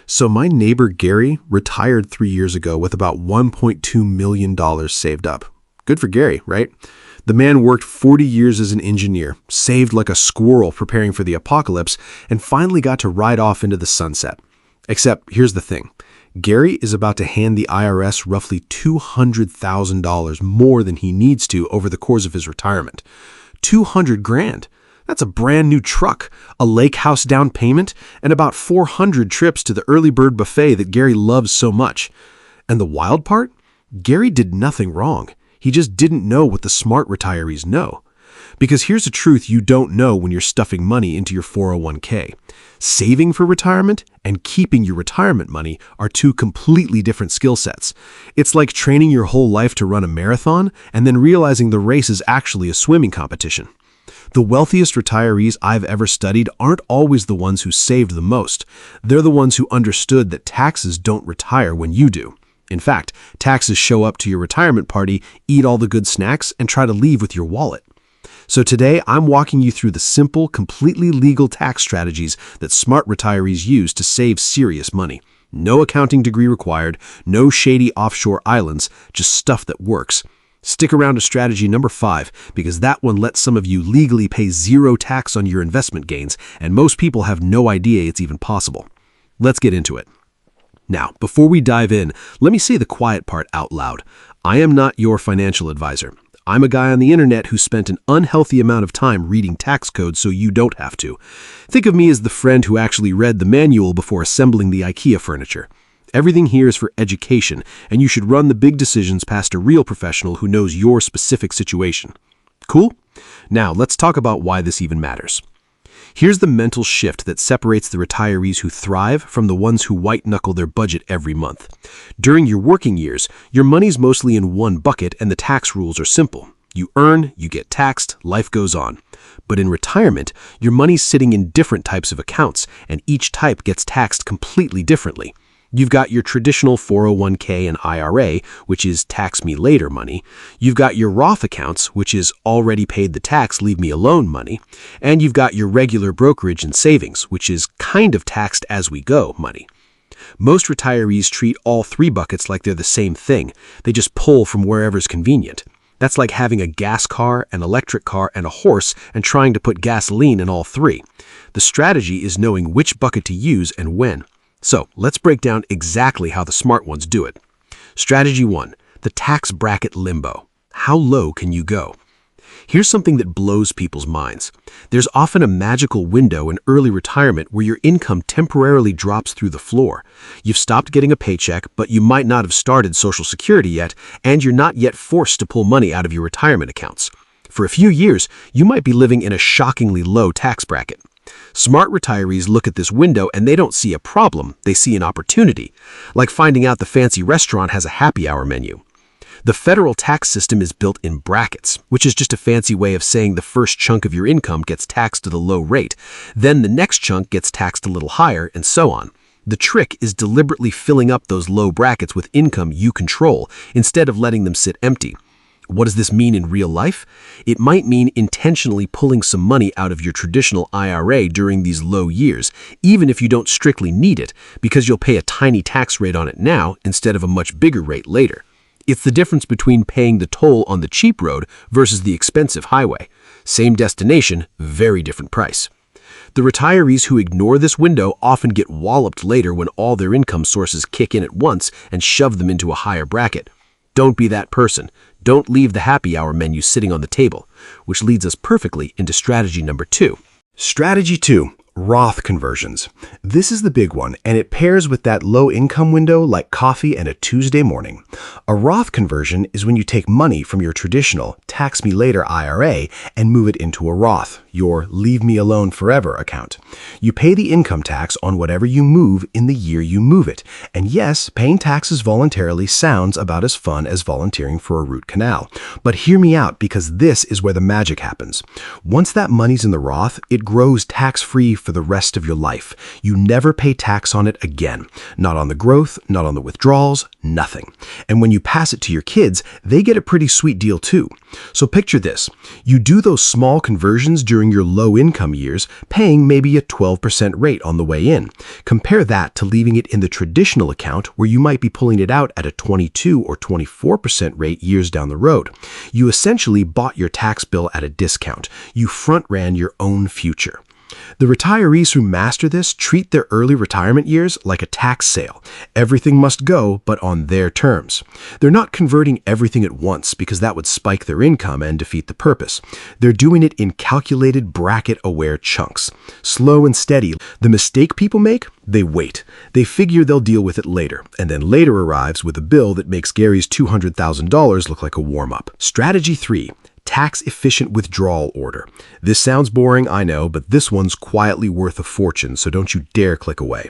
So my neighbor Gary retired 3 years ago with about $1.2 million saved up. Good for Gary, right? The man worked 40 years as an engineer, saved like a squirrel preparing for the apocalypse, and finally got to ride off into the sunset. Except, here's the thing. Gary is about to hand the IRS roughly $200,000 more than he needs to over the course of his retirement. 200 grand. That's a brand new truck, a lake house down payment, and about 400 trips to the early bird buffet that Gary loves so much. And the wild part? Gary did nothing wrong. He just didn't know what the smart retirees know. Because here's a truth you don't know when you're stuffing money into your 401k. Saving for retirement and keeping your retirement money are two completely different skill sets. It's like training your whole life to run a marathon and then realizing the race is actually a swimming competition. The wealthiest retirees I've ever studied aren't always the ones who saved the most. They're the ones who understood that taxes don't retire when you do. In fact, taxes show up to your retirement party, eat all the good snacks, and try to leave with your wallet. So today, I'm walking you through the simple, completely legal tax strategies that smart retirees use to save serious money. No accounting degree required, no shady offshore islands, just stuff that works. Stick around to strategy number 5, because that one lets some of you legally pay zero tax on your investment gains, and most people have no idea it's even possible. Let's get into it. Now, before we dive in, let me say the quiet part out loud. I am not your financial advisor. I'm a guy on the internet who spent an unhealthy amount of time reading tax codes so you don't have to. Think of me as the friend who actually read the manual before assembling the IKEA furniture. Everything here is for education, and you should run the big decisions past a real professional who knows your specific situation. Cool? Now, let's talk about why this even matters. Here's the mental shift that separates the retirees who thrive from the ones who white-knuckle their budget every month. During your working years, your money's mostly in one bucket and the tax rules are simple. You earn, you get taxed, life goes on. But in retirement, your money's sitting in different types of accounts, and each type gets taxed completely differently. You've got your traditional 401k and IRA, which is tax me later money. You've got your Roth accounts, which is already paid the tax, leave me alone money. And you've got your regular brokerage and savings, which is kind of taxed as we go money. Most retirees treat all three buckets like they're the same thing. They just pull from wherever's convenient. That's like having a gas car, an electric car, and a horse and trying to put gasoline in all three. The strategy is knowing which bucket to use and when. So let's break down exactly how the smart ones do it. Strategy 1, the tax bracket limbo. How low can you go? Here's something that blows people's minds. There's often a magical window in early retirement where your income temporarily drops through the floor. You've stopped getting a paycheck, but you might not have started Social Security yet, and you're not yet forced to pull money out of your retirement accounts. For a few years, you might be living in a shockingly low tax bracket. Smart retirees look at this window and they don't see a problem, they see an opportunity, like finding out the fancy restaurant has a happy hour menu. The federal tax system is built in brackets, which is just a fancy way of saying the first chunk of your income gets taxed at a low rate, then the next chunk gets taxed a little higher, and so on. The trick is deliberately filling up those low brackets with income you control, instead of letting them sit empty. What does this mean in real life? It might mean intentionally pulling some money out of your traditional IRA during these low years, even if you don't strictly need it, because you'll pay a tiny tax rate on it now instead of a much bigger rate later. It's the difference between paying the toll on the cheap road versus the expensive highway. Same destination, very different price. The retirees who ignore this window often get walloped later when all their income sources kick in at once and shove them into a higher bracket. Don't be that person. Don't leave the happy hour menu sitting on the table, which leads us perfectly into strategy number 2. Strategy 2. ROTH conversions. This is the big one, and it pairs with that low income window like coffee and a Tuesday morning. A ROTH conversion is when you take money from your traditional tax me later IRA and move it into a Roth, your leave me alone forever account. You pay the income tax on whatever you move in the year you move it. And yes, paying taxes voluntarily sounds about as fun as volunteering for a root canal. But hear me out, because this is where the magic happens. Once that money's in the Roth, it grows tax-free for the rest of your life. You never pay tax on it again. Not on the growth, not on the withdrawals, nothing. And when you pass it to your kids, they get a pretty sweet deal too. So picture this. You do those small conversions during your low-income years, paying maybe a 12% rate on the way in. Compare that to leaving it in the traditional account where you might be pulling it out at a 22 or 24% rate years down the road. You essentially bought your tax bill at a discount. You front-ran your own future. The retirees who master this treat their early retirement years like a tax sale. Everything must go, but on their terms. They're not converting everything at once because that would spike their income and defeat the purpose. They're doing it in calculated, bracket-aware chunks. Slow and steady. The mistake people make? They wait. They figure they'll deal with it later, and then later arrives with a bill that makes Gary's $200,000 look like a warm-up. Strategy 3. Tax-efficient withdrawal order. This sounds boring, I know, but this one's quietly worth a fortune, so don't you dare click away.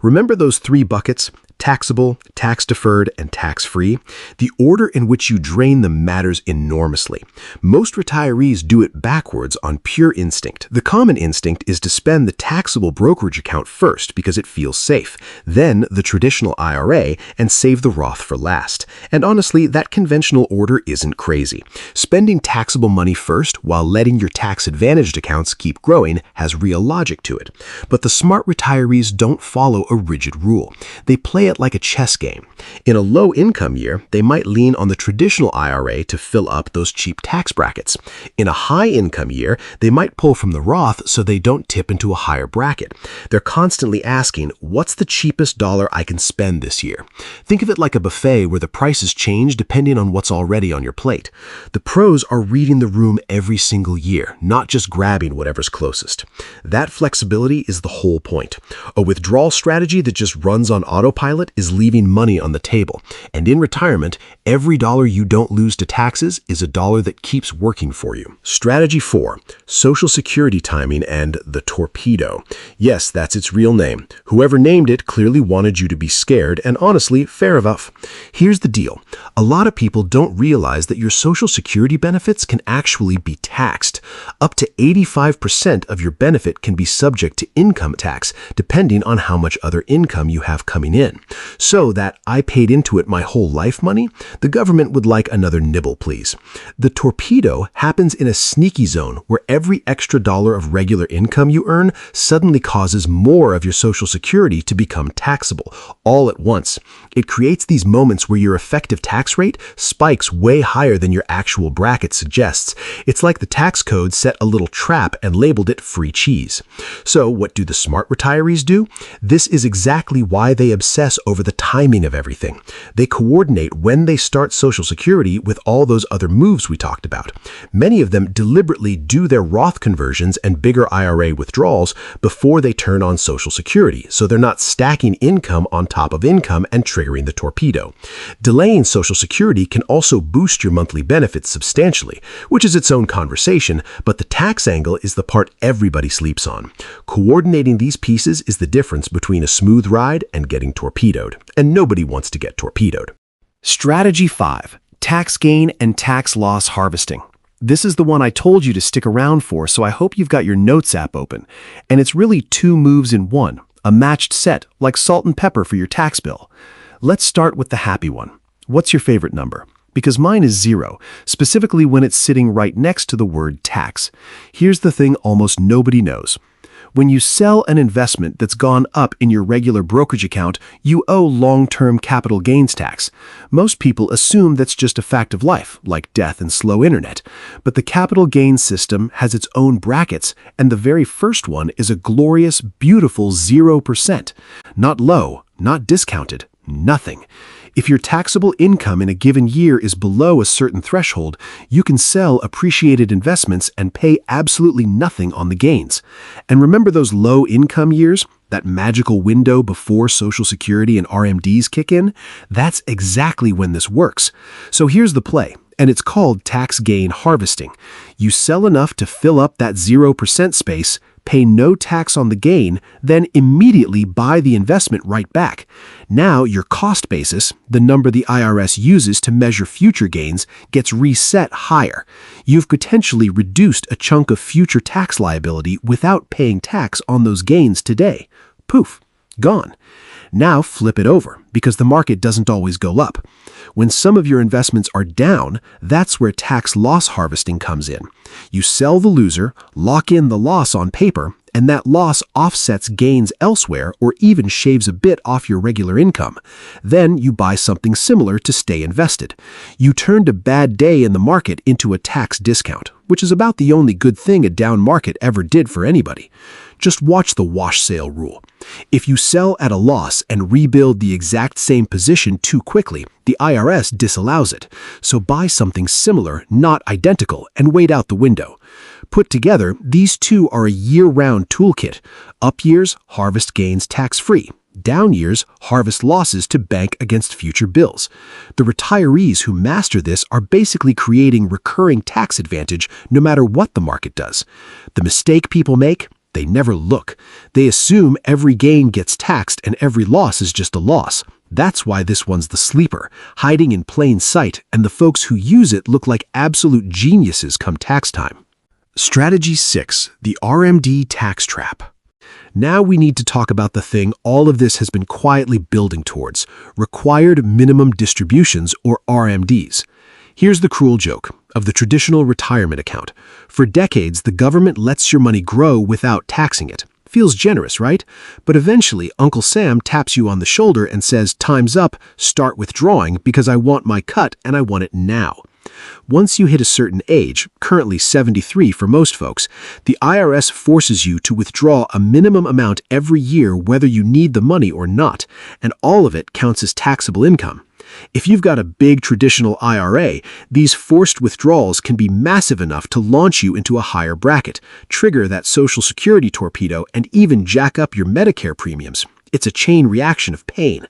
Remember those 3 buckets? Taxable, tax-deferred, and tax-free? The order in which you drain them matters enormously. Most retirees do it backwards on pure instinct. The common instinct is to spend the taxable brokerage account first because it feels safe, then the traditional IRA, and save the Roth for last. And honestly, that conventional order isn't crazy. Spending taxable money first while letting your tax-advantaged accounts keep growing has real logic to it. But the smart retirees don't follow a rigid rule. They play it like a chess game. In a low-income year, they might lean on the traditional IRA to fill up those cheap tax brackets. In a high-income year, they might pull from the Roth so they don't tip into a higher bracket. They're constantly asking, what's the cheapest dollar I can spend this year? Think of it like a buffet where the prices change depending on what's already on your plate. The pros are reading the room every single year, not just grabbing whatever's closest. That flexibility is the whole point. A withdrawal strategy that just runs on autopilot is leaving money on the table. And in retirement, every dollar you don't lose to taxes is a dollar that keeps working for you. Strategy 4. Social Security timing and the Turpedo. Yes, that's its real name. Whoever named it clearly wanted you to be scared, and honestly, fair enough. Here's the deal. A lot of people don't realize that your Social Security benefits can actually be taxed. Up to 85% of your benefit can be subject to income tax, depending on how much other income you have coming in. So that I paid into it my whole life money, the government would like another nibble, please. The Turpedo happens in a sneaky zone where every extra dollar of regular income you earn suddenly causes more of your Social Security to become taxable, all at once. It creates these moments where your effective tax rate spikes way higher than your actual bracket suggests. It's like the tax code set a little trap and labeled it free cheese. So what do the smart retirees do? This is exactly why they obsess over the timing of everything. They coordinate when they start Social Security with all those other moves we talked about. Many of them deliberately do their Roth conversions and bigger IRA withdrawals before they turn on Social Security, so they're not stacking income on top of income and triggering the Turpedo. Delaying Social Security can also boost your monthly benefits substantially, which is its own conversation, but the tax angle is the part everybody sleeps on. Coordinating these pieces is the difference between a smooth ride and getting torpedoed, and nobody wants to get torpedoed. Strategy 5. Tax gain and tax loss harvesting. This is the one I told you to stick around for, so I hope you've got your Notes app open. And it's really 2 moves in one, a matched set, like salt and pepper for your tax bill. Let's start with the happy one. What's your favorite number? Because mine is 0, specifically when it's sitting right next to the word tax. Here's the thing almost nobody knows. When you sell an investment that's gone up in your regular brokerage account, you owe long-term capital gains tax. Most people assume that's just a fact of life, like death and slow internet. But the capital gains system has its own brackets, and the very first one is a glorious, beautiful 0%. Not low, not discounted, nothing. If your taxable income in a given year is below a certain threshold, you can sell appreciated investments and pay absolutely nothing on the gains. And remember those low-income years? That magical window before Social Security and RMDs kick in? That's exactly when this works. So here's the play, and it's called tax gain harvesting. You sell enough to fill up that 0% space, pay no tax on the gain, then immediately buy the investment right back. Now your cost basis, the number the IRS uses to measure future gains, gets reset higher. You've potentially reduced a chunk of future tax liability without paying tax on those gains today. Poof, gone. Now flip it over, because the market doesn't always go up. When some of your investments are down, that's where tax loss harvesting comes in. You sell the loser, lock in the loss on paper, and that loss offsets gains elsewhere or even shaves a bit off your regular income. Then you buy something similar to stay invested. You turned a bad day in the market into a tax discount, which is about the only good thing a down market ever did for anybody. Just watch the wash sale rule. If you sell at a loss and rebuild the exact same position too quickly, the IRS disallows it. So buy something similar, not identical, and wait out the window. Put together, these two are a year-round toolkit. Up years, harvest gains tax-free. Down years, harvest losses to bank against future bills. The retirees who master this are basically creating recurring tax advantage no matter what the market does. The mistake people make? They never look. They assume every gain gets taxed and every loss is just a loss. That's why this one's the sleeper, hiding in plain sight, and the folks who use it look like absolute geniuses come tax time. Strategy 6. The RMD Tax Trap. Now we need to talk about the thing all of this has been quietly building towards, required minimum distributions, or RMDs. Here's the cruel joke of the traditional retirement account. For decades, the government lets your money grow without taxing it. Feels generous, right? But eventually, Uncle Sam taps you on the shoulder and says, "Time's up, start withdrawing because I want my cut and I want it now." Once you hit a certain age, currently 73 for most folks, the IRS forces you to withdraw a minimum amount every year whether you need the money or not, and all of it counts as taxable income. If you've got a big traditional IRA, these forced withdrawals can be massive enough to launch you into a higher bracket, trigger that Social Security torpedo, and even jack up your Medicare premiums. It's a chain reaction of pain.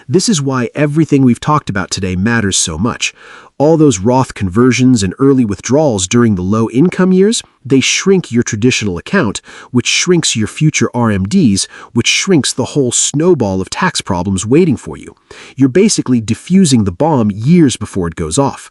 This is why everything we've talked about today matters so much. All those ROTH conversions and early withdrawals during the low-income years, they shrink your traditional account, which shrinks your future RMDs, which shrinks the whole snowball of tax problems waiting for you. You're basically diffusing the bomb years before it goes off.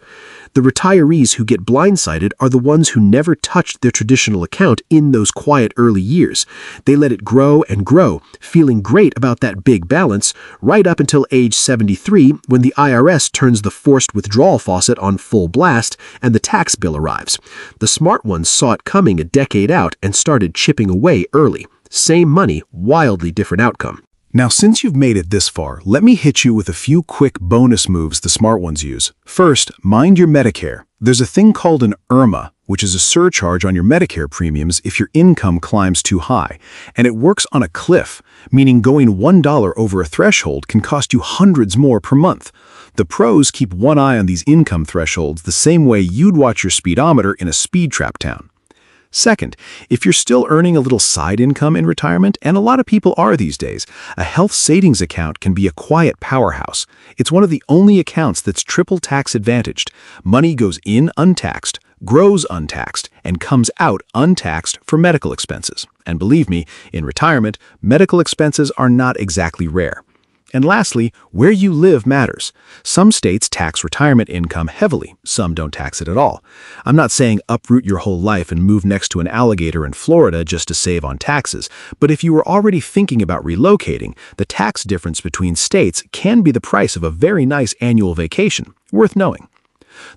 The retirees who get blindsided are the ones who never touched their traditional account in those quiet early years. They let it grow and grow, feeling great about that big balance, right up until age 73 when the IRS turns the forced withdrawal faucet on full blast and the tax bill arrives. The smart ones saw it coming a decade out and started chipping away early. Same money, wildly different outcome. Now, since you've made it this far, let me hit you with a few quick bonus moves the smart ones use. First, mind your Medicare. There's a thing called an IRMA, which is a surcharge on your Medicare premiums if your income climbs too high. And it works on a cliff, meaning going $1 over a threshold can cost you hundreds more per month. The pros keep one eye on these income thresholds the same way you'd watch your speedometer in a speed trap town. Second, if you're still earning a little side income in retirement, and a lot of people are these days, a health savings account can be a quiet powerhouse. It's one of the only accounts that's triple tax advantaged. Money goes in untaxed, grows untaxed, and comes out untaxed for medical expenses. And believe me, in retirement, medical expenses are not exactly rare. And lastly, where you live matters. Some states tax retirement income heavily, some don't tax it at all. I'm not saying uproot your whole life and move next to an alligator in Florida just to save on taxes, but if you were already thinking about relocating, the tax difference between states can be the price of a very nice annual vacation, worth knowing.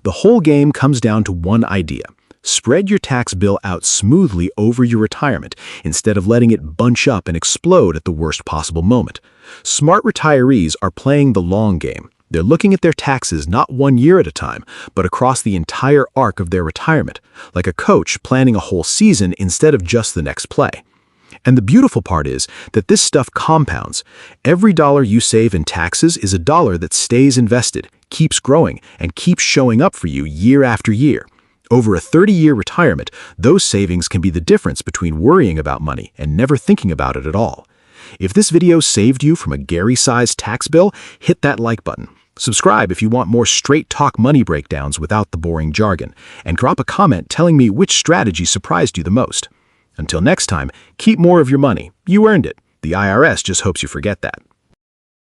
The whole game comes down to one idea. Spread your tax bill out smoothly over your retirement instead of letting it bunch up and explode at the worst possible moment. Smart retirees are playing the long game. They're looking at their taxes not 1 year at a time, but across the entire arc of their retirement, like a coach planning a whole season instead of just the next play. And the beautiful part is that this stuff compounds. Every dollar you save in taxes is a dollar that stays invested, keeps growing, and keeps showing up for you year after year. Over a 30-year retirement, those savings can be the difference between worrying about money and never thinking about it at all. If this video saved you from a Gary-sized tax bill, hit that like button. Subscribe if you want more straight-talk money breakdowns without the boring jargon, and drop a comment telling me which strategy surprised you the most. Until next time, keep more of your money. You earned it. The IRS just hopes you forget that.